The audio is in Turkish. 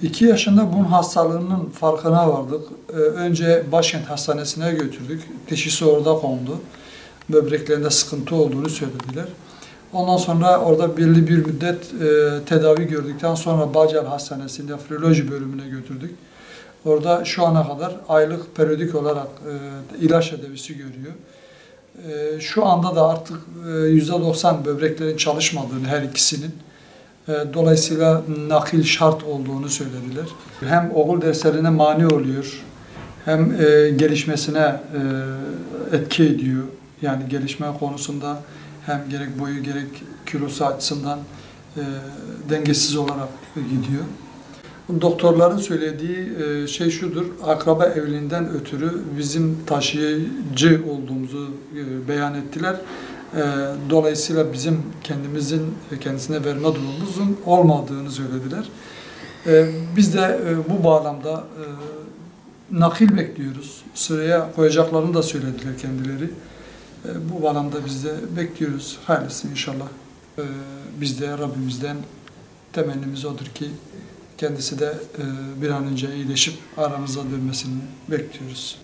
2 yaşında bunun hastalığının farkına vardık. Önce Başkent Hastanesi'ne götürdük. Dişisi orada kondu. Böbreklerinde sıkıntı olduğunu söylediler. Ondan sonra orada belli bir müddet tedavi gördükten sonra Bağcılar Hastanesi'nin nefroloji bölümüne götürdük. Orada şu ana kadar aylık periyodik olarak ilaç tedavisi görüyor. Şu anda da artık %90 böbreklerin çalışmadığını her ikisinin, dolayısıyla nakil şart olduğunu söylediler. Hem okul derslerine mani oluyor, hem gelişmesine etki ediyor. Yani gelişme konusunda hem gerek boyu gerek kilosu açısından dengesiz olarak gidiyor. Doktorların söylediği şey şudur: akraba evliliğinden ötürü bizim taşıyıcı olduğumuzu beyan ettiler. Dolayısıyla bizim kendisine verme durumumuzun olmadığını söylediler. Biz de bu bağlamda nakil bekliyoruz. Sıraya koyacaklarını da söylediler kendileri. Bu bağlamda biz de bekliyoruz. Hayırlısı inşallah. Biz de Rabbimizden temennimiz odur ki kendisi de bir an önce iyileşip aramıza dönmesini bekliyoruz.